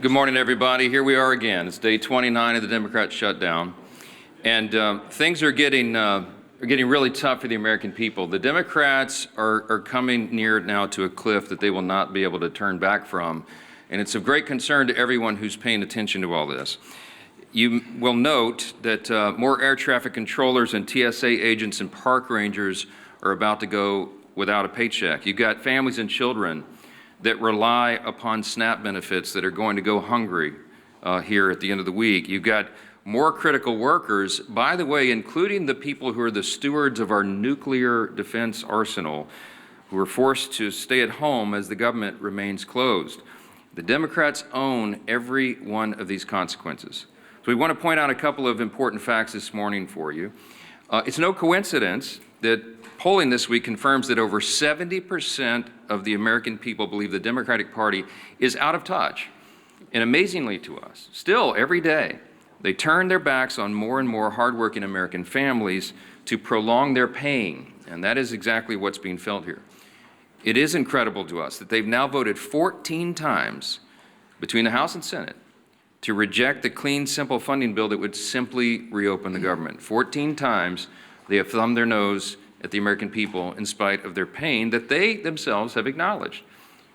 Good morning, everybody. Here we are again. It's day 29 of the Democrat shutdown, and things are getting really tough for the American people. The Democrats are coming near now to a cliff that they will not be able to turn back from, and it's of great concern to everyone who's paying attention to all this. You will note that more air traffic controllers and TSA agents and park rangers are about to go without a paycheck. You've got families and children that rely upon SNAP benefits that are going to go hungry here at the end of the week. You've got more critical workers, by the way, including the people who are the stewards of our nuclear defense arsenal, who are forced to stay at home as the government remains closed. The Democrats own every one of these consequences. So we want to point out a couple of important facts this morning for you. It's no coincidence that polling this week confirms that over 70% of the American people believe the Democratic Party is out of touch. And amazingly to us, still every day, they turn their backs on more and more hardworking American families to prolong their pain. And that is exactly what's being felt here. It is incredible to us that they've now voted 14 times between the House and Senate to reject the clean, simple funding bill that would simply reopen the government. 14 times they have thumbed their nose at the American people in spite of their pain that they themselves have acknowledged.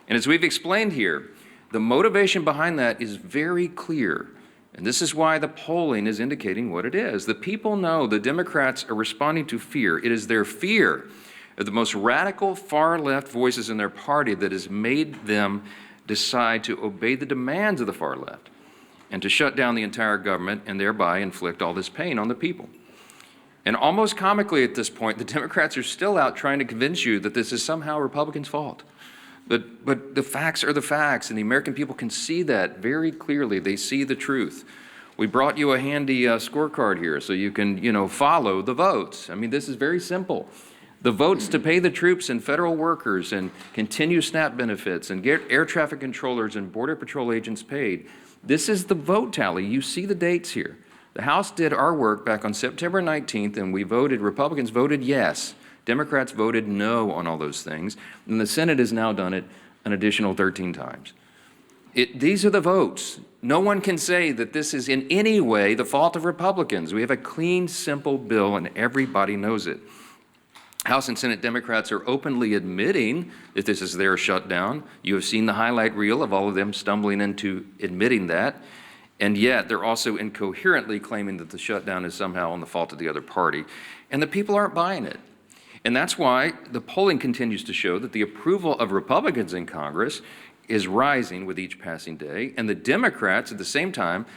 And as we've explained here, the motivation behind that is very clear. And this is why the polling is indicating what it is. The people know the Democrats are responding to fear. It is their fear of the most radical far-left voices in their party that has made them decide to obey the demands of the far left and to shut down the entire government and thereby inflict all this pain on the people. And almost comically at this point, the Democrats are still out trying to convince you that this is somehow Republicans' fault. But the facts are the facts, and the American people can see that very clearly. They see the truth. We brought you a handy scorecard here so you can, follow the votes. I mean, this is very simple. The votes to pay the troops and federal workers and continue SNAP benefits and get air traffic controllers and Border Patrol agents paid. This is the vote tally. You see the dates here. The House did our work back on September 19th, and we voted, Republicans voted yes. Democrats voted no on all those things. And the Senate has now done it an additional 13 times. These are the votes. No one can say that this is in any way the fault of Republicans. We have a clean, simple bill, and everybody knows it. House and Senate Democrats are openly admitting that this is their shutdown. You have seen the highlight reel of all of them stumbling into admitting that. And yet they're also incoherently claiming that the shutdown is somehow on the fault of the other party. And the people aren't buying it. And that's why the polling continues to show that the approval of Republicans in Congress is rising with each passing day. And the Democrats, at the same time,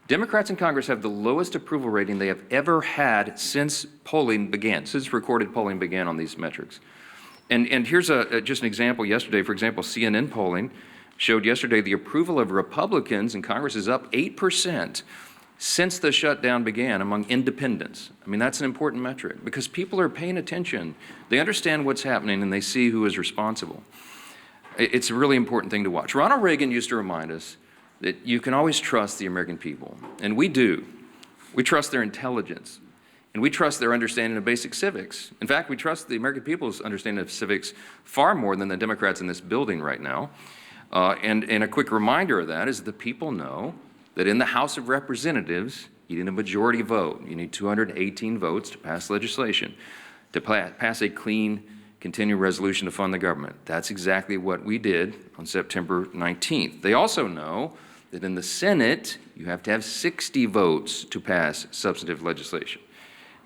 Democrats in Congress have the lowest approval rating they have ever had since polling began, since recorded polling began on these metrics. And here's just an example yesterday. For example, CNN polling showed yesterday the approval of Republicans in Congress is up 8% since the shutdown began among independents. I mean, that's an important metric because people are paying attention. They understand what's happening and they see who is responsible. It's a really important thing to watch. Ronald Reagan used to remind us that you can always trust the American people, and we do. We trust their intelligence, and we trust their understanding of basic civics. In fact, we trust the American people's understanding of civics far more than the Democrats in this building right now. And a quick reminder of that is the people know that in the House of Representatives, you need a majority vote. You need 218 votes to pass legislation, to pass a clean, continuing resolution to fund the government. That's exactly what we did on September 19th. They also know that in the Senate, you have to have 60 votes to pass substantive legislation.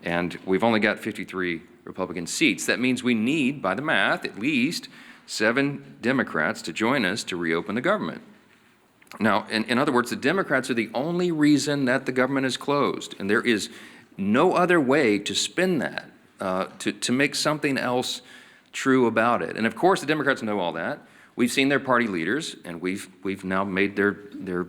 And we've only got 53 Republican seats. That means we need, by the math, at least 7 Democrats to join us to reopen the government. Now, in other words, the Democrats are the only reason that the government is closed, and there is no other way to spin that, to make something else true about it. And of course, the Democrats know all that. We've seen their party leaders, and we've now made their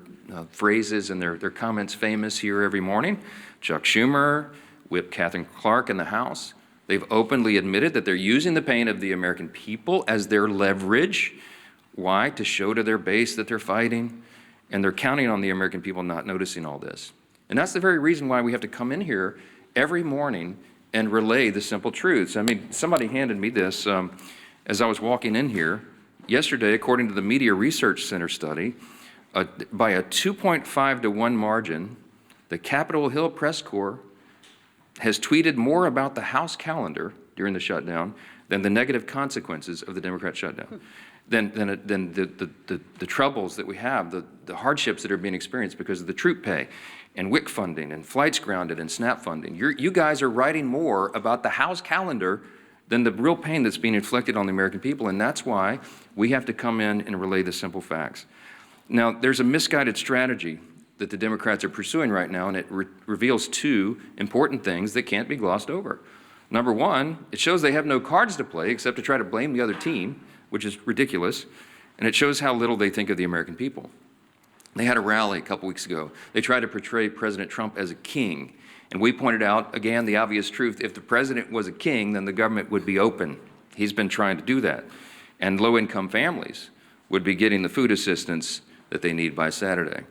phrases and their comments famous here every morning. Chuck Schumer, Whip Catherine Clark in the House. They've openly admitted that they're using the pain of the American people as their leverage. Why? To show to their base that they're fighting. And they're counting on the American people not noticing all this. And that's the very reason why we have to come in here every morning and relay the simple truths. I mean, somebody handed me this as I was walking in here. yesterday, according to the Media Research Center study, by a 2.5 to 1 margin, the Capitol Hill Press Corps has tweeted more about the House calendar during the shutdown than the negative consequences of the Democrat shutdown, than the troubles that we have, the hardships that are being experienced because of the troop pay and WIC funding and flights grounded and SNAP funding. You guys are writing more about the House calendar than the real pain that's being inflicted on the American people, and that's why we have to come in and relay the simple facts. Now, there's a misguided strategy that the Democrats are pursuing right now, and it reveals two important things that can't be glossed over. Number one, it shows they have no cards to play except to try to blame the other team, which is ridiculous, and it shows how little they think of the American people. They had a rally a couple weeks ago. They tried to portray President Trump as a king, and we pointed out, again, the obvious truth. If the president was a king, then the government would be open. He's been trying to do that, and low-income families would be getting the food assistance that they need by Saturday.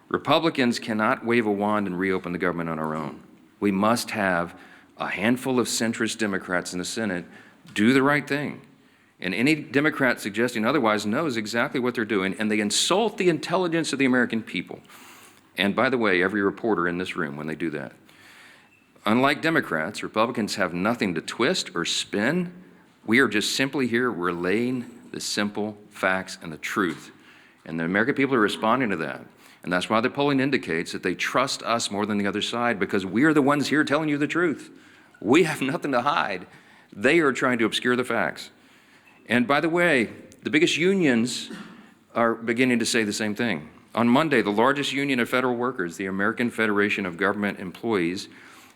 Republicans cannot wave a wand and reopen the government on our own. We must have a handful of centrist Democrats in the Senate do the right thing. And any Democrat suggesting otherwise knows exactly what they're doing, and they insult the intelligence of the American people. And by the way, every reporter in this room when they do that. Unlike Democrats, Republicans have nothing to twist or spin. We are just simply here relaying the simple facts and the truth. And the American people are responding to that. And that's why the polling indicates that they trust us more than the other side, because we are the ones here telling you the truth. We have nothing to hide. They are trying to obscure the facts. And by the way, the biggest unions are beginning to say the same thing. On Monday, the largest union of federal workers, the American Federation of Government Employees,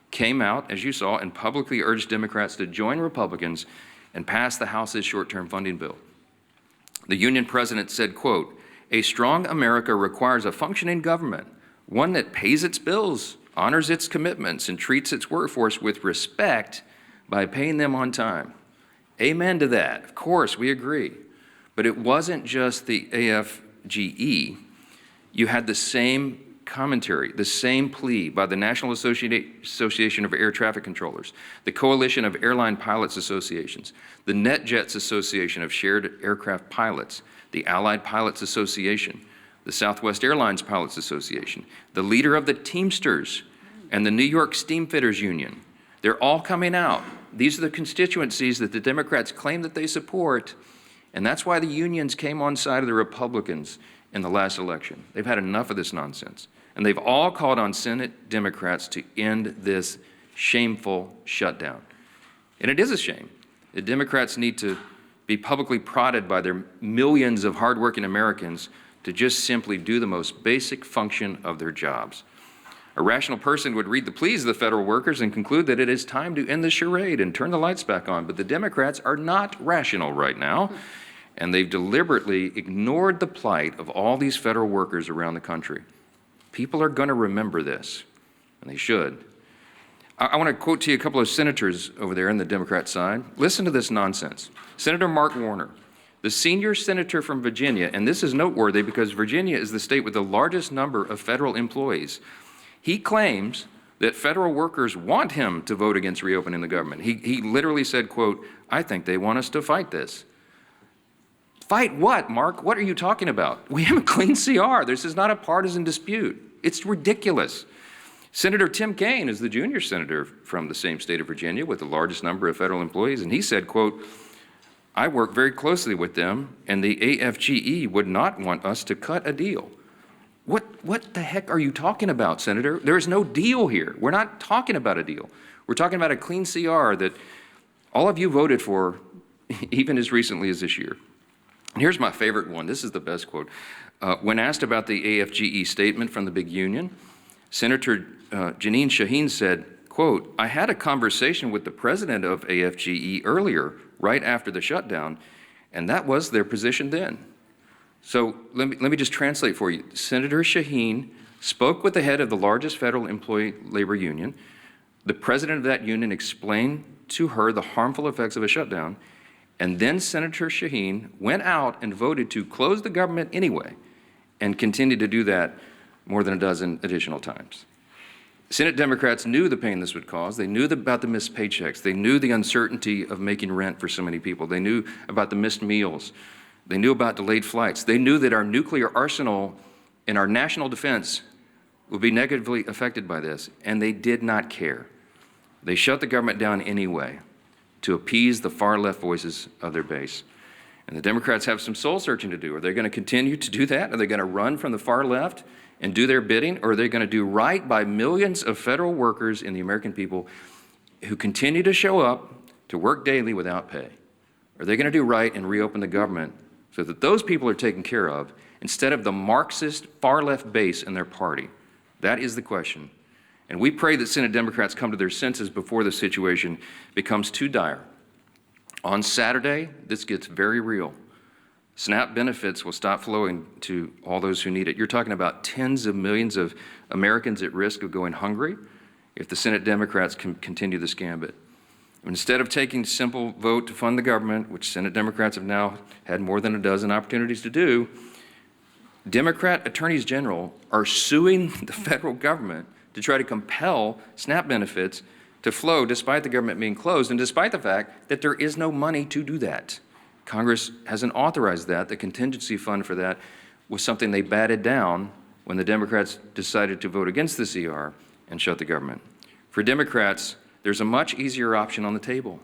came out, as you saw, and publicly urged Democrats to join Republicans and pass the House's short-term funding bill. The union president said, quote, "A strong America requires a functioning government, one that pays its bills, honors its commitments, and treats its workforce with respect by paying them on time." Amen to that. Of course, we agree. But it wasn't just the AFGE. You had the same commentary, the same plea by the National Association of Air Traffic Controllers, the Coalition of Airline Pilots Associations, the NetJets Association of Shared Aircraft Pilots, the Allied Pilots Association, the Southwest Airlines Pilots Association, the leader of the Teamsters, and the New York Steamfitters Union. They're all coming out. These are the constituencies that the Democrats claim that they support, and that's why the unions came on side of the Republicans in the last election. They've had enough of this nonsense, and they've all called on Senate Democrats to end this shameful shutdown. And it is a shame. The Democrats need to be publicly prodded by their millions of hardworking Americans to just simply do the most basic function of their jobs. A rational person would read the pleas of the federal workers and conclude that it is time to end the charade and turn the lights back on. But the Democrats are not rational right now, and they've deliberately ignored the plight of all these federal workers around the country. People are going to remember this, and they should. I want to quote to you a couple of senators over there on the Democrat side. Listen to this nonsense. Senator Mark Warner, the senior senator from Virginia, and this is noteworthy because Virginia is the state with the largest number of federal employees. He claims that federal workers want him to vote against reopening the government. He literally said, quote, "I think they want us to fight this." Fight what, Mark? What are you talking about? We have a clean CR. This is not a partisan dispute. It's ridiculous. Senator Tim Kaine is the junior senator from the same state of Virginia with the largest number of federal employees, and he said, quote, "I work very closely with them, and the AFGE would not want us to cut a deal." What the heck are you talking about, Senator? There is no deal here. We're not talking about a deal. We're talking about a clean CR that all of you voted for even as recently as this year. And here's my favorite one. This is the best quote. When asked about the AFGE statement from the big union, Senator Jeanine Shaheen said, quote, "I had a conversation with the president of AFGE earlier, right after the shutdown, and that was their position then." So let me just translate for you. Senator Shaheen spoke with the head of the largest federal employee labor union. The president of that union explained to her the harmful effects of a shutdown, and then Senator Shaheen went out and voted to close the government anyway, and continued to do that more than a dozen additional times. Senate Democrats knew the pain this would cause. They knew about the missed paychecks. They knew the uncertainty of making rent for so many people. They knew about the missed meals, They knew about delayed flights. They knew that our nuclear arsenal and our national defense would be negatively affected by this, and they did not care. They shut the government down anyway to appease the far-left voices of their base. And the Democrats have some soul-searching to do. Are they going to continue to do that? Are they going to run from the far left and do their bidding? Or are they going to do right by millions of federal workers and the American people who continue to show up to work daily without pay? Are they going to do right and reopen the government so that those people are taken care of instead of the Marxist far-left base in their party? That is the question. And we pray that Senate Democrats come to their senses before the situation becomes too dire. On Saturday, this gets very real. SNAP benefits will stop flowing to all those who need it. You're talking about tens of millions of Americans at risk of going hungry if the Senate Democrats can continue this gambit. Instead of taking a simple vote to fund the government, which Senate Democrats have now had more than a dozen opportunities to do, Democrat attorneys general are suing the federal government to try to compel SNAP benefits to flow despite the government being closed and despite the fact that there is no money to do that. Congress hasn't authorized that. The contingency fund for that was something they batted down when the Democrats decided to vote against the CR and shut the government. For Democrats, there's a much easier option on the table.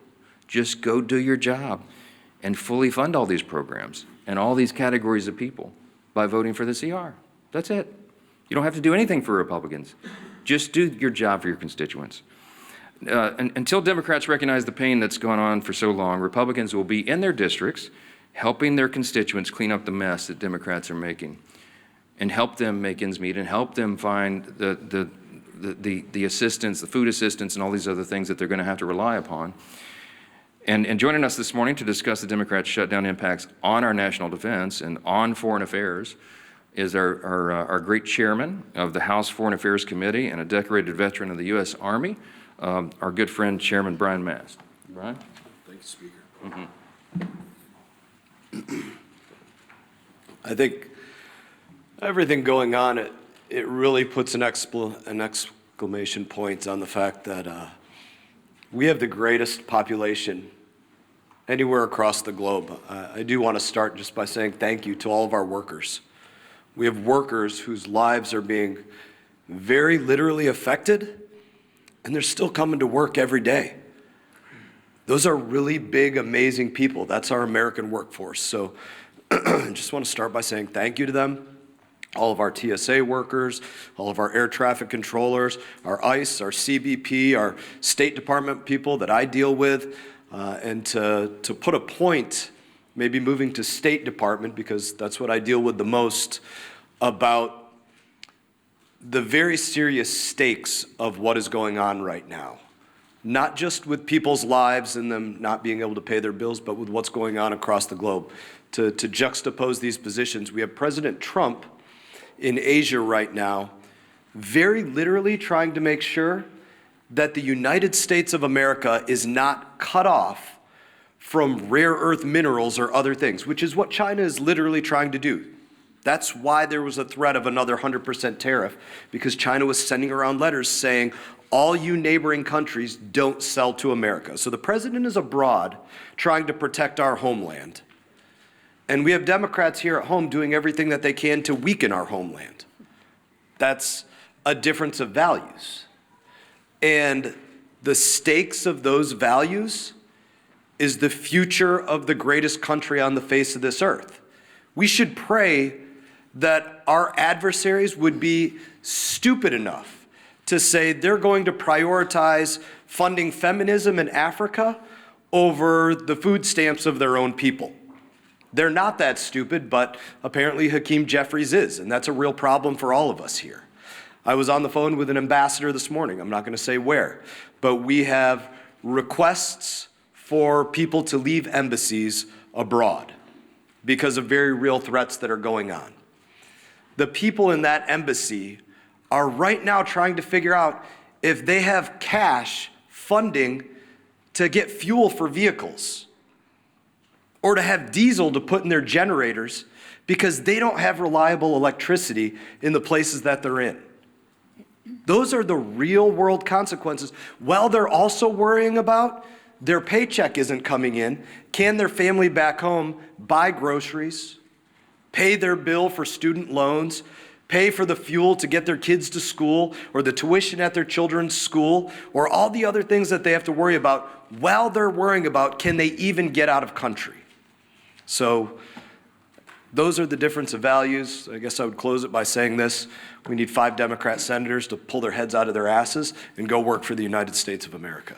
Just go do your job and fully fund all these programs and all these categories of people by voting for the CR. That's it. You don't have to do anything for Republicans. Just do your job for your constituents. Until Democrats recognize the pain that's gone on for so long, Republicans will be in their districts helping their constituents clean up the mess that Democrats are making and help them make ends meet and help them find the assistance, the food assistance, and all these other things that they're going to have to rely upon. And joining us this morning to discuss the Democrats' shutdown impacts on our national defense and on foreign affairs is our great chairman of the House Foreign Affairs Committee and a decorated veteran of the U.S. Army, our good friend, Chairman Brian Mast. Brian? Thank you, Speaker. I think everything going on, it really puts an exclamation point on the fact that we have the greatest population anywhere across the globe. I do want to start just by saying thank you to all of our workers. We have workers whose lives are being very literally affected, and they're still coming to work every day. Those are really big, amazing people. That's our American workforce. So I just want to start by saying thank you to them. All of our TSA workers, all of our air traffic controllers, our ICE, our CBP, our State Department people that I deal with, and to put a point, maybe moving to State Department, because that's what I deal with the most, about the very serious stakes of what is going on right now. Not just with people's lives and them not being able to pay their bills, but with what's going on across the globe. To juxtapose these positions, we have President Trump in Asia right now, very literally trying to make sure that the United States of America is not cut off from rare earth minerals or other things, which is what China is literally trying to do. That's why there was a threat of another 100% tariff, because China was sending around letters saying, all you neighboring countries don't sell to America. So the president is abroad trying to protect our homeland. And we have Democrats here at home doing everything that they can to weaken our homeland. That's a difference of values. And the stakes of those values is the future of the greatest country on the face of this earth. We should pray that our adversaries would be stupid enough to say they're going to prioritize funding feminism in Africa over the food stamps of their own people. They're not that stupid, but apparently Hakeem Jeffries is, and that's a real problem for all of us here. I was on the phone with an ambassador this morning. I'm not going to say where, but we have requests for people to leave embassies abroad because of very real threats that are going on. The people in that embassy are right now trying to figure out if they have cash funding to get fuel for vehicles or to have diesel to put in their generators because they don't have reliable electricity in the places that they're in. Those are the real world consequences. While they're also worrying about Their paycheck isn't coming in. Can their family back home buy groceries, pay their bill for student loans, pay for the fuel to get their kids to school, or the tuition at their children's school, or all the other things that they have to worry about while they're worrying about can they even get out of country? So those are the difference of values. I guess I would close it by saying this. We need 5 Democrat senators to pull their heads out of their asses and go work for the United States of America.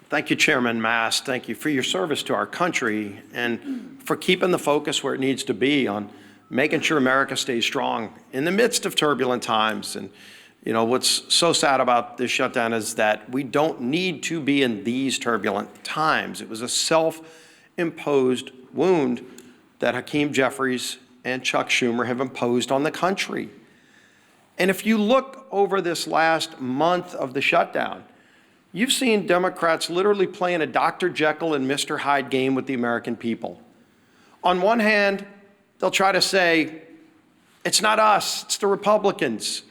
Thank you, Chairman Mast. Thank you for your service to our country and for keeping the focus where it needs to be on making sure America stays strong in the midst of turbulent times. And you know, what's so sad about this shutdown is that we don't need to be in these turbulent times. It was a self-imposed wound that Hakeem Jeffries and Chuck Schumer have imposed on the country. And if you look over this last month of the shutdown, you've seen Democrats literally playing a Dr. Jekyll and Mr. Hyde game with the American people. On one hand, they'll try to say, it's not us, it's the Republicans.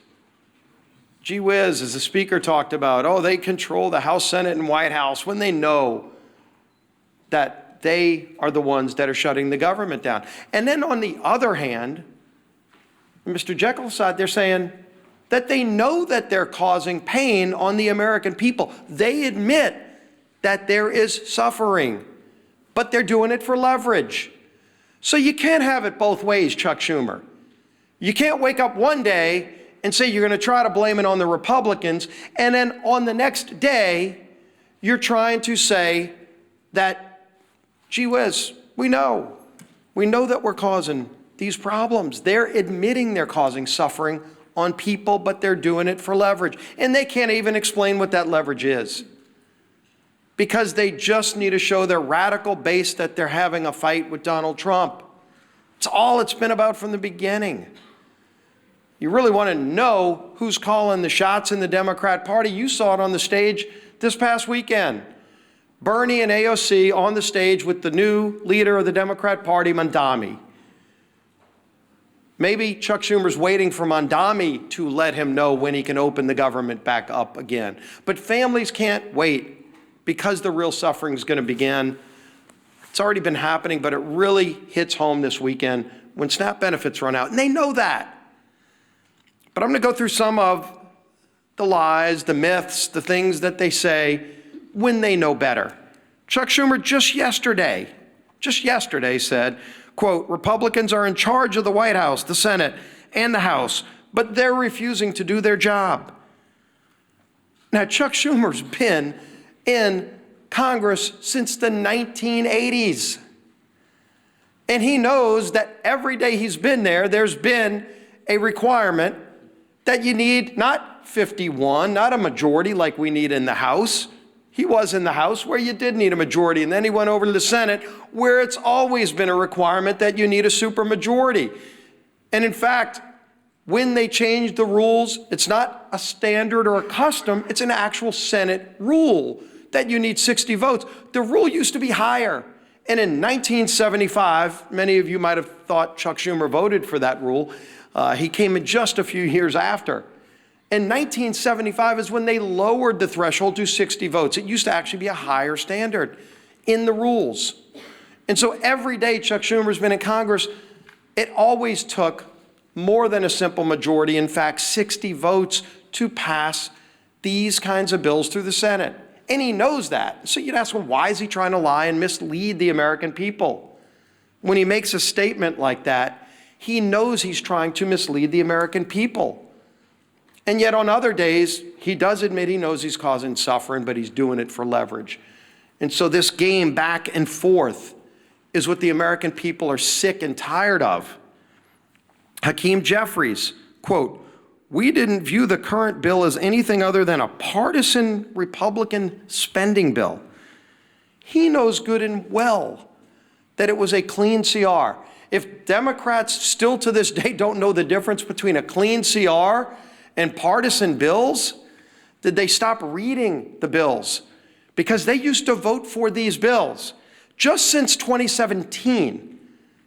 Gee whiz, as the speaker talked about, oh, they control the House, Senate, and White House when they know that they are the ones that are shutting the government down. And then on the other hand, Mr. Jekyll's side, they're saying that they know that they're causing pain on the American people. They admit that there is suffering, but they're doing it for leverage. So you can't have it both ways, Chuck Schumer. You can't wake up one day and say you're going to try to blame it on the Republicans, and then on the next day, you're trying to say that, gee whiz, we know that we're causing these problems. They're admitting they're causing suffering on people, but they're doing it for leverage. And they can't even explain what that leverage is, because they just need to show their radical base that they're having a fight with Donald Trump. It's all it's been about from the beginning. You really want to know who's calling the shots in the Democrat Party. You saw it on the stage this past weekend. Bernie and AOC on the stage with the new leader of the Democrat Party, Mandami. Maybe Chuck Schumer's waiting for Mandami to let him know when he can open the government back up again. But families can't wait, because the real suffering is going to begin. It's already been happening, but it really hits home this weekend when SNAP benefits run out. And they know that. But I'm going to go through some of the lies, the myths, the things that they say when they know better. Chuck Schumer just yesterday said, quote, Republicans are in charge of the White House, the Senate, and the House, but they're refusing to do their job. Now, Chuck Schumer's been in Congress since the 1980s. And he knows that every day he's been there, there's been a requirement that you need not 51, not a majority like we need in the House. He was in the House where you did need a majority, and then he went over to the Senate where it's always been a requirement that you need a supermajority. And in fact, when they changed the rules, it's not a standard or a custom, it's an actual Senate rule that you need 60 votes. The rule used to be higher. And in 1975, many of you might have thought Chuck Schumer voted for that rule. He came in just a few years after. In 1975 is when they lowered the threshold to 60 votes. It used to actually be a higher standard in the rules. And so every day Chuck Schumer's been in Congress, it always took more than a simple majority, in fact, 60 votes to pass these kinds of bills through the Senate. And he knows that. So you'd ask, well, why is he trying to lie and mislead the American people? When he makes a statement like that, he knows he's trying to mislead the American people. And yet on other days, he does admit he knows he's causing suffering, but he's doing it for leverage. And so this game back and forth is what the American people are sick and tired of. Hakeem Jeffries, quote, we didn't view the current bill as anything other than a partisan Republican spending bill. He knows good and well that it was a clean CR. If Democrats still to this day don't know the difference between a clean CR and partisan bills, did they stop reading the bills? Because they used to vote for these bills. Just since 2017,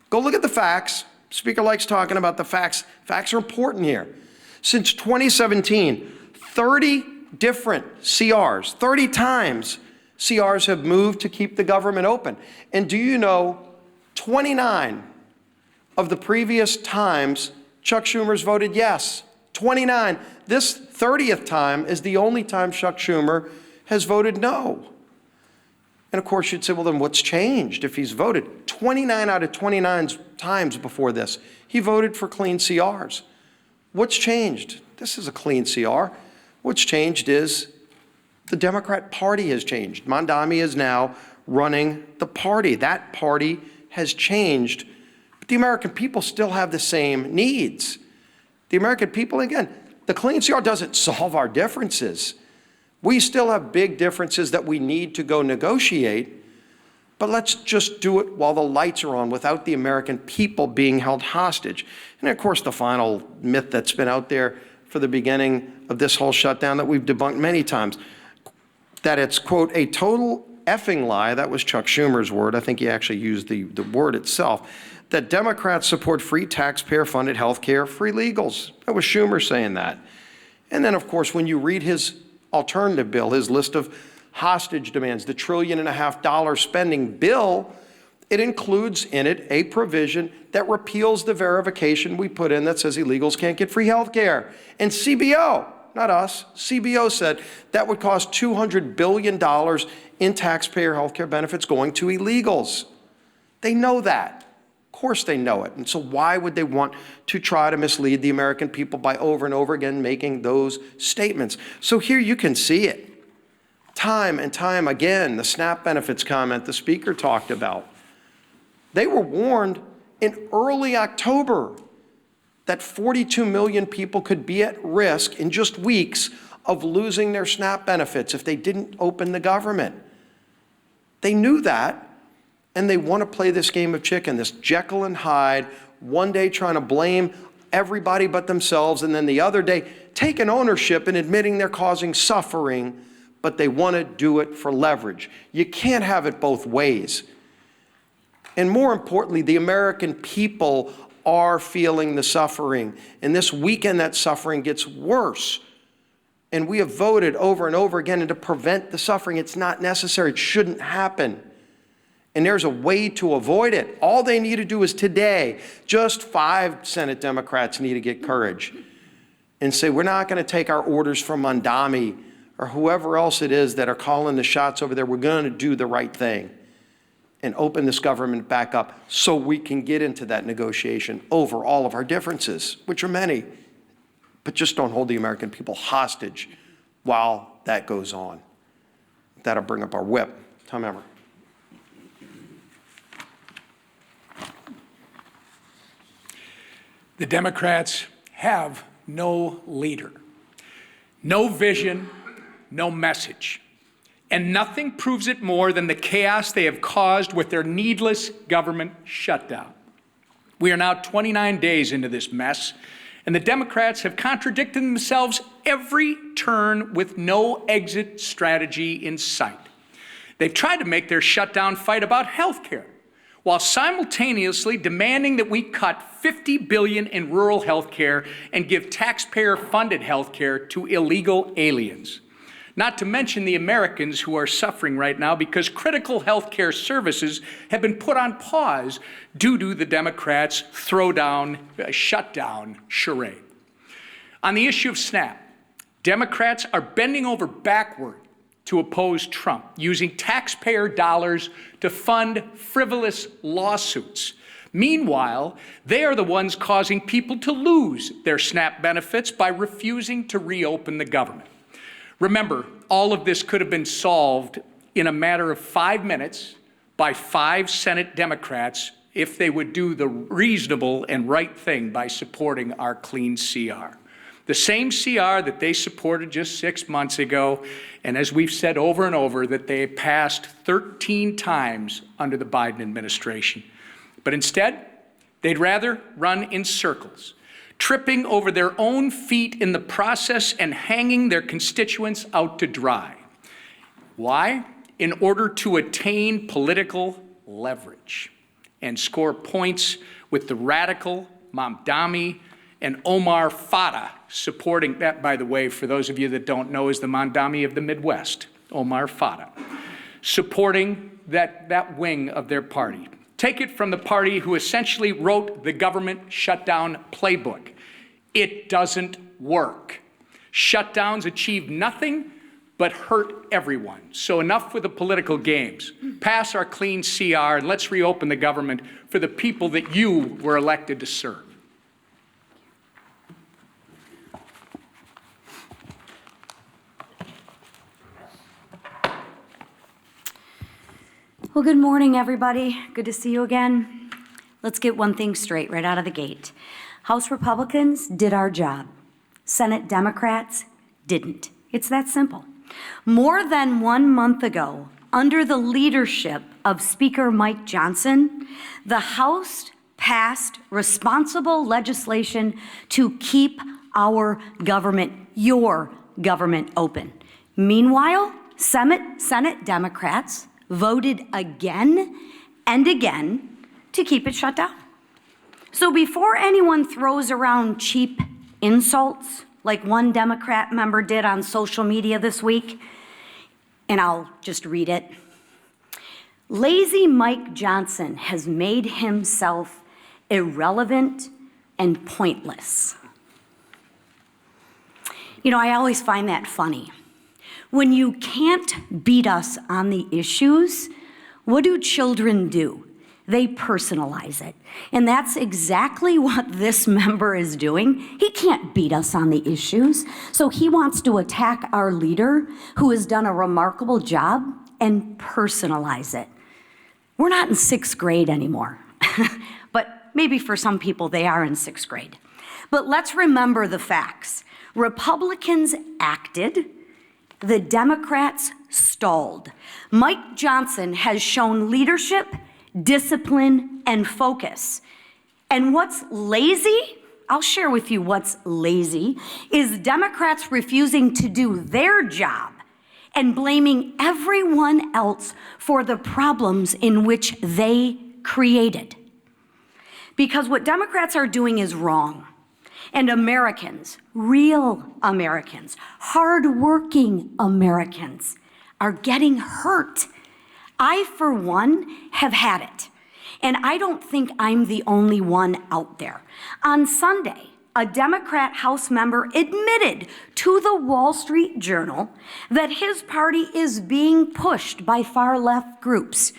go look at the facts. Speaker likes talking about the facts. Facts are important here. Since 2017, 30 different CRs. 30 times CRs have moved to keep the government open. And do you know 29 of the previous times Chuck Schumer's voted yes? 29. This 30th time is the only time Chuck Schumer has voted no. And of course, you'd say, well, then what's changed if he's voted? 29 out of 29 times before this, he voted for clean CRs. What's changed? This is a clean CR. What's changed is the Democrat Party has changed. Mondami is now running the party. That party has changed. But the American people still have the same needs. The American people, again, the clean CR doesn't solve our differences. We still have big differences that we need to go negotiate, but let's just do it while the lights are on without the American people being held hostage. And of course, the final myth that's been out there for the beginning of this whole shutdown that we've debunked many times, that it's, quote, a total effing lie. That was Chuck Schumer's word. I think he actually used the word itself. That Democrats support free taxpayer-funded health care, free legals. That was Schumer saying that. And then, of course, when you read his alternative bill, his list of hostage demands, the $1.5 trillion spending bill, it includes in it a provision that repeals the verification we put in that says illegals can't get free health care. And CBO, not us, CBO said that would cost $200 billion in taxpayer health care benefits going to illegals. They know that. Of course they know it. And so why would they want to try to mislead the American people by over and over again making those statements? So here you can see it. Time and time again, the SNAP benefits comment the speaker talked about. They were warned in early October that 42 million people could be at risk in just weeks of losing their SNAP benefits if they didn't open the government. They knew that. And they want to play this game of chicken, this Jekyll and Hyde, one day trying to blame everybody but themselves, and then the other day taking ownership and admitting they're causing suffering, but they want to do it for leverage. You can't have it both ways. And more importantly, the American people are feeling the suffering. And this weekend, that suffering gets worse. And we have voted over and over again to prevent the suffering. It's not necessary. It shouldn't happen. And there's a way to avoid it. All they need to do is today, just 5 Senate Democrats need to get courage and say, we're not going to take our orders from Mondami or whoever else it is that are calling the shots over there. We're going to do the right thing and open this government back up so we can get into that negotiation over all of our differences, which are many, but just don't hold the American people hostage while that goes on. That'll bring up our whip. Tom Emmer. The Democrats have no leader, no vision, no message. And nothing proves it more than the chaos they have caused with their needless government shutdown. We are now 29 days into this mess, and the Democrats have contradicted themselves every turn with no exit strategy in sight. They've tried to make their shutdown fight about health care, while simultaneously demanding that we cut $50 billion in rural health care and give taxpayer-funded health care to illegal aliens. Not to mention the Americans who are suffering right now because critical health care services have been put on pause due to the Democrats' shutdown charade. On the issue of SNAP, Democrats are bending over backward to oppose Trump, using taxpayer dollars to fund frivolous lawsuits. Meanwhile, they are the ones causing people to lose their SNAP benefits by refusing to reopen the government. Remember, all of this could have been solved in a matter of 5 minutes by 5 Senate Democrats if they would do the reasonable and right thing by supporting our clean CR. The same CR that they supported just 6 months ago, and as we've said over and over, that they passed 13 times under the Biden administration. But instead, they'd rather run in circles, tripping over their own feet in the process and hanging their constituents out to dry. Why? In order to attain political leverage and score points with the radical Mamdani and Omar Fada supporting that, by the way, for those of you that don't know, is the Mondami of the Midwest, Omar Fata, supporting that wing of their party. Take it from the party who essentially wrote the government shutdown playbook. It doesn't work. Shutdowns achieve nothing but hurt everyone. So enough with the political games. Pass our clean CR and let's reopen the government for the people that you were elected to serve. Well, good morning, everybody. Good to see you again. Let's get one thing straight right out of the gate. House Republicans did our job. Senate Democrats didn't. It's that simple. More than 1 month ago, under the leadership of Speaker Mike Johnson, the House passed responsible legislation to keep our government, your government, open. Meanwhile, Senate Democrats voted again and again to keep it shut down. So before anyone throws around cheap insults like one Democrat member did on social media this week, and I'll just read it. Lazy Mike Johnson has made himself irrelevant and pointless. You know, I always find that funny. When you can't beat us on the issues, what do children do? They personalize it. And that's exactly what this member is doing. He can't beat us on the issues, so he wants to attack our leader, who has done a remarkable job, and personalize it. We're not in 6th grade anymore, but maybe for some people they are in 6th grade. But let's remember the facts. Republicans acted, the Democrats stalled. Mike Johnson has shown leadership, discipline, and focus. And what's lazy, I'll share with you what's lazy, is Democrats refusing to do their job and blaming everyone else for the problems in which they created. Because what Democrats are doing is wrong. And Americans, real Americans, hardworking Americans, are getting hurt. I, for one, have had it. And I don't think I'm the only one out there. On Sunday, a Democrat House member admitted to the Wall Street Journal that his party is being pushed by far-left groups.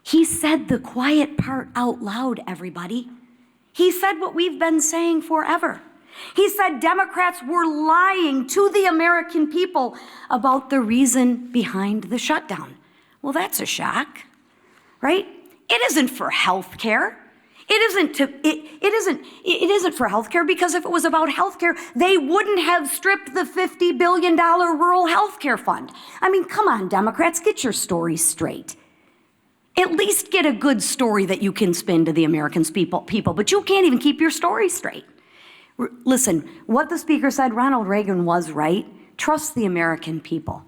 He said the quiet part out loud, everybody. He said what we've been saying forever. He said Democrats were lying to the American people about the reason behind the shutdown. Well, that's a shock, right? It isn't for health care. It isn't for health care, because if it was about health care, they wouldn't have stripped the $50 billion rural health care fund. I mean, come on, Democrats, get your stories straight. At least get a good story that you can spin to the American people, but you can't even keep your story straight. Listen, what the speaker said, Ronald Reagan was right. Trust the American people.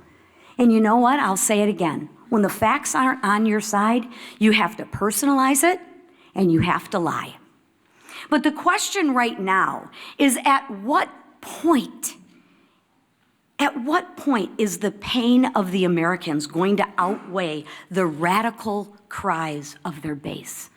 And you know what? I'll say it again. When the facts aren't on your side, you have to personalize it and you have to lie. But the question right now is, at what point is the pain of the Americans going to outweigh the radical cries of their base?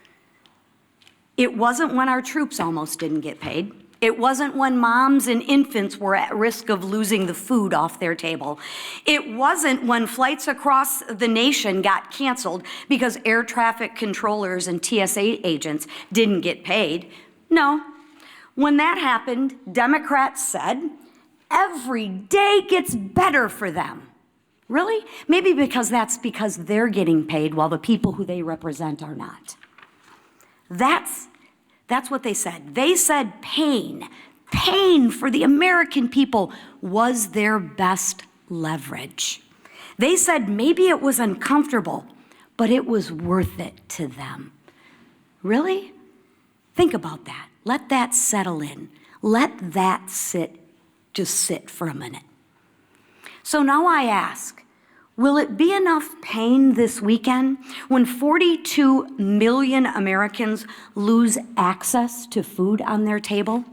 It wasn't when our troops almost didn't get paid. It wasn't when moms and infants were at risk of losing the food off their table. It wasn't when flights across the nation got canceled because air traffic controllers and TSA agents didn't get paid. No. When that happened, Democrats said, every day gets better for them. Really? Maybe because they're getting paid while the people who they represent are not. That's what they said. They said pain for the American people was their best leverage. They said maybe it was uncomfortable, but it was worth it to them. Really? Think about that. Let that settle in. Let that just sit for a minute. So now I ask, will it be enough pain this weekend when 42 million Americans lose access to food on their table?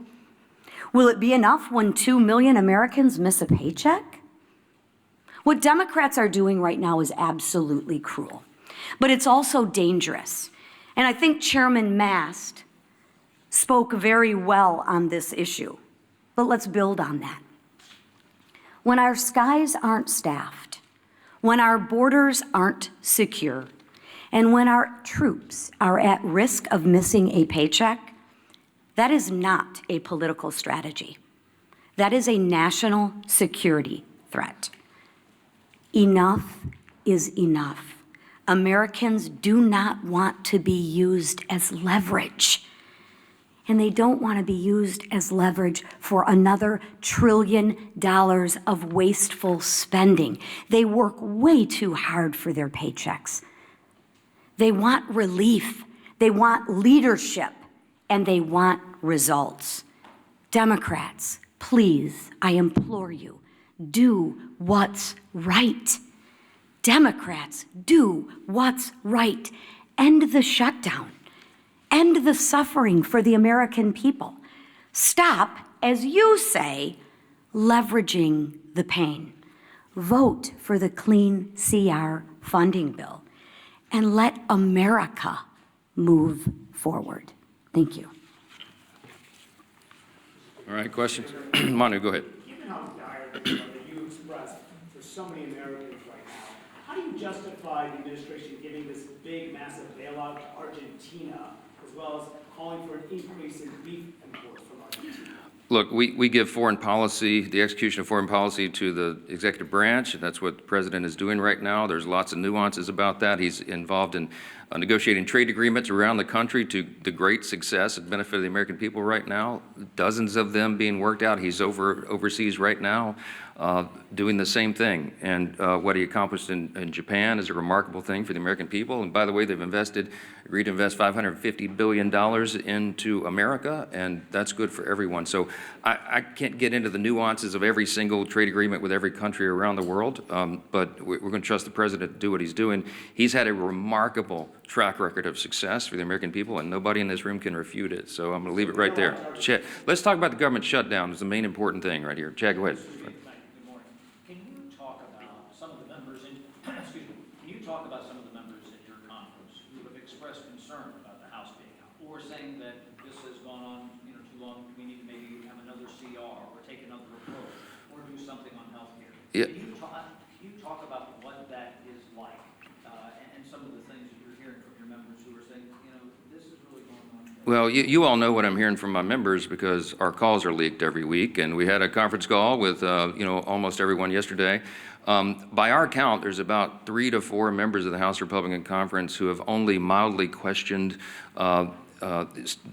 Will it be enough when 2 million Americans miss a paycheck? What Democrats are doing right now is absolutely cruel, but it's also dangerous. And I think Chairman Mast spoke very well on this issue, but let's build on that. When our skies aren't staffed, when our borders aren't secure, and when our troops are at risk of missing a paycheck, that is not a political strategy. That is a national security threat. Enough is enough. Americans do not want to be used as leverage. And they don't want to be used as leverage for another $1 trillion of wasteful spending. They work way too hard for their paychecks. They want relief, they want leadership, and they want results. Democrats, please, I implore you, do what's right. Democrats, do what's right. End the shutdown. End the suffering for the American people. Stop, as you say, leveraging the pain. Vote for the Clean CR funding bill and let America move forward. Thank you. All right, questions? Manu, go ahead. Given how dire the that you expressed for so many Americans right now, how do you justify the administration giving this big, massive bailout to Argentina, as well as calling for an increase in beef imports from Argentina? Look, we give foreign policy, the execution of foreign policy to the executive branch. That's what the president is doing right now. There's lots of nuances about that. He's involved in negotiating trade agreements around the country to the great success and benefit of the American people right now. Dozens of them being worked out. He's overseas right now doing the same thing. And what he accomplished in Japan is a remarkable thing for the American people. And by the way, they've agreed to invest $550 billion into America, and that's good for everyone. So I can't get into the nuances of every single trade agreement with every country around the world, but we're going to trust the president to do what he's doing. He's had a remarkable track record of success for the American people, and nobody in this room can refute it. So I'm going to leave it right there. Chad, let's talk about the government shutdown. It's the main important thing right here. Chad, go ahead. Good morning. Can you talk about some of the members in, excuse me, can you talk about some of the members in your conference who have expressed concern about the House being out, or saying that this has gone on, too long, we need to maybe have another CR or take another approach or do something on health care? Yeah. Can you talk about what that is like and some of the things that you're hearing from your members who are saying, this is really going on? Well, you all know what I'm hearing from my members because our calls are leaked every week, and we had a conference call with almost everyone yesterday. By our count, there's about 3 to 4 members of the House Republican Conference who have only mildly questioned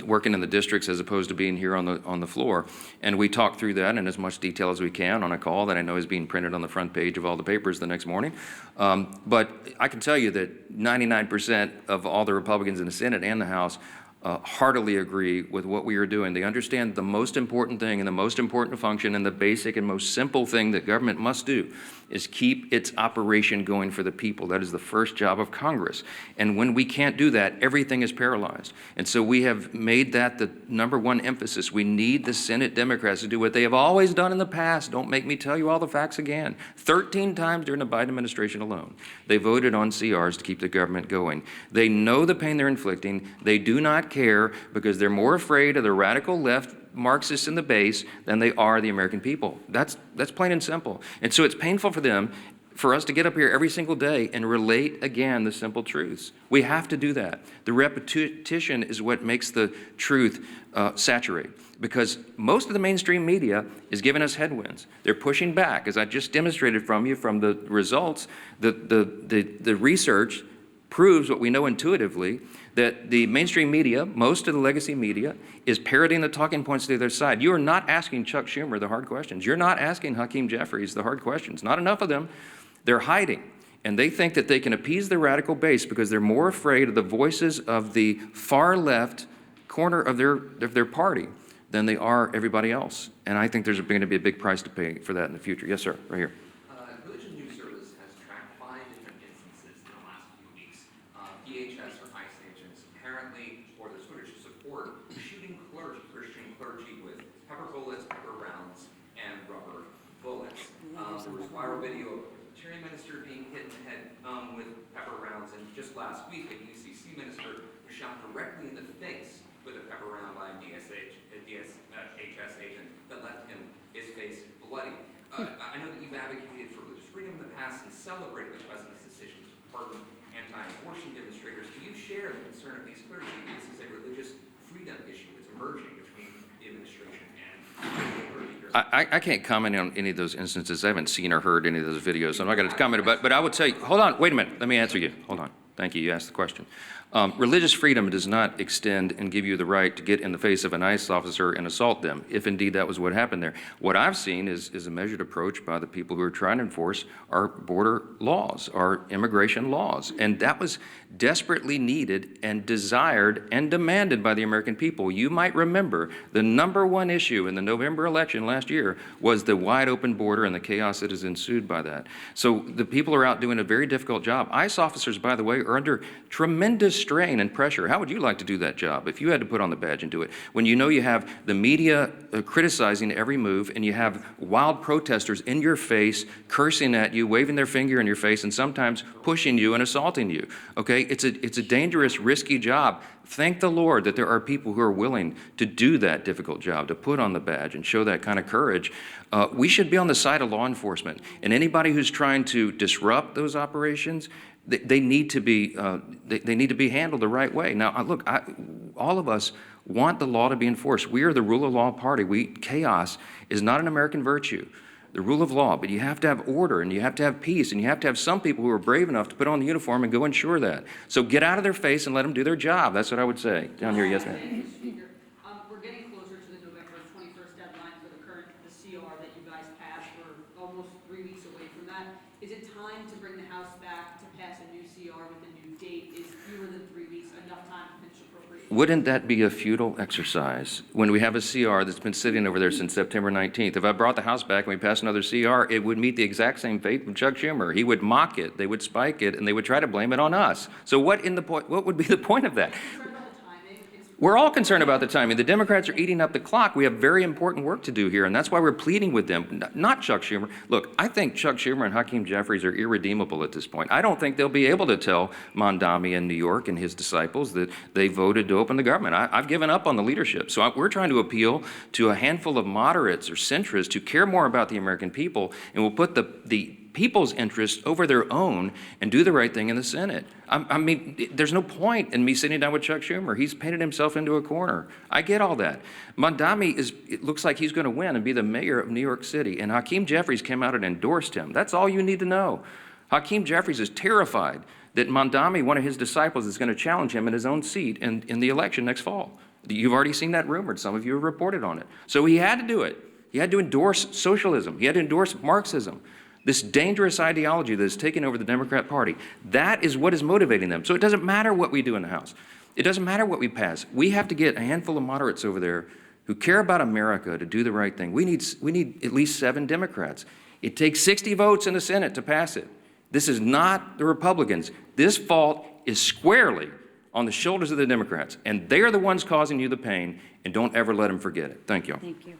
working in the districts as opposed to being here on the floor. And we talked through that in as much detail as we can on a call that I know is being printed on the front page of all the papers the next morning. But I can tell you that 99% of all the Republicans in the Senate and the House heartily agree with what we are doing. They understand the most important thing and the most important function and the basic and most simple thing that government must do is keep its operation going for the people. That is the first job of Congress. And when we can't do that, everything is paralyzed. And so we have made that the #1 emphasis. We need the Senate Democrats to do what they have always done in the past. Don't make me tell you all the facts again. 13 times during the Biden administration alone, they voted on CRs to keep the government going. They know the pain they're inflicting. They do not care because they're more afraid of the radical left Marxists in the base than they are the American people. That's plain and simple. And so it's painful for them, for us to get up here every single day and relate again the simple truths. We have to do that. The repetition is what makes the truth saturate, because most of the mainstream media is giving us headwinds. They're pushing back, as I just demonstrated from you from the results. The research proves what we know intuitively, that the mainstream media, most of the legacy media, is parroting the talking points to the other side. You are not asking Chuck Schumer the hard questions. You're not asking Hakeem Jeffries the hard questions. Not enough of them. They're hiding. And they think that they can appease the radical base because they're more afraid of the voices of the far left corner of their party than they are everybody else. And I think there's going to be a big price to pay for that in the future. Yes, sir, right here. Religion News Service has tracked 5 different instances in the last few weeks. DHS or ICE agents apparently, or the sort of support, shooting Christian clergy with pepper bullets, pepper rounds, and rubber bullets. There was viral video of a Presbyterian minister being hit in the head with pepper rounds, and just last week, a UCC minister was shot directly in the face with a pepper round by a DHS agent that left his face bloody. I know that you've advocated for religious freedom in the past and celebrated the president's decision to pardon anti-abortion demonstrators. Do you share the concern of these clergy? This is a religious freedom issue that's emerging between the administration and the clergy. I can't comment on any of those instances. I haven't seen or heard any of those videos, so I'm not going to comment about it. But I would say, hold on, wait a minute. Let me answer you. Hold on. Thank you. You asked the question. Religious freedom does not extend and give you the right to get in the face of an ICE officer and assault them, if indeed that was what happened there. What I've seen is a measured approach by the people who are trying to enforce our border laws, our immigration laws. And that was desperately needed and desired and demanded by the American people. You might remember the #1 issue in the November election last year was the wide open border and the chaos that has ensued by that. So the people are out doing a very difficult job. ICE officers, by the way, are under tremendous strain and pressure. How would you like to do that job if you had to put on the badge and do it? When you know you have the media criticizing every move, and you have wild protesters in your face, cursing at you, waving their finger in your face, and sometimes pushing you and assaulting you. Okay, it's a dangerous, risky job. Thank the Lord that there are people who are willing to do that difficult job, to put on the badge and show that kind of courage. We should be on the side of law enforcement, and anybody who's trying to disrupt those operations, they need to be handled the right way. Now, look, all of us want the law to be enforced. We are the rule of law party. Chaos is not an American virtue, the rule of law, but you have to have order, and you have to have peace, and you have to have some people who are brave enough to put on the uniform and go ensure that. So get out of their face and let them do their job. That's what I would say. Down here, yes, ma'am. We're getting closer to the November 21st deadline for the CR that you guys passed. We're almost 3 weeks away from that. Is it time to bring the House back to pass a new CR with a new date? Is fewer than 3 weeks enough time to finish appropriation? Wouldn't that be a futile exercise when we have a CR that's been sitting over there since September 19th? If I brought the House back and we passed another CR, it would meet the exact same fate from Chuck Schumer. He would mock it, they would spike it, and they would try to blame it on us. So what would be the point of that? We're all concerned about the timing. The Democrats are eating up the clock. We have very important work to do here, and that's why we're pleading with them, not Chuck Schumer. Look, I think Chuck Schumer and Hakeem Jeffries are irredeemable at this point. I don't think they'll be able to tell Mondami in New York and his disciples that they voted to open the government. I've given up on the leadership. So we're trying to appeal to a handful of moderates or centrists who care more about the American people and will put the people's interest over their own and do the right thing in the Senate. I mean, there's no point in me sitting down with Chuck Schumer. He's painted himself into a corner. I get all that. Mondami it looks like he's going to win and be the mayor of New York City, and Hakeem Jeffries came out and endorsed him. That's all you need to know. Hakeem Jeffries is terrified that Mondami, one of his disciples, is going to challenge him in his own seat in the election next fall. You've already seen that rumored. Some of you have reported on it. So he had to do it. He had to endorse socialism. He had to endorse Marxism. This dangerous ideology that has taken over the Democrat Party, that is what is motivating them. So it doesn't matter what we do in the House. It doesn't matter what we pass. We have to get a handful of moderates over there who care about America to do the right thing. We need at least 7 Democrats. It takes 60 votes in the Senate to pass it. This is not the Republicans. This fault is squarely on the shoulders of the Democrats, and they are the ones causing you the pain, and don't ever let them forget it. Thank you. Thank you.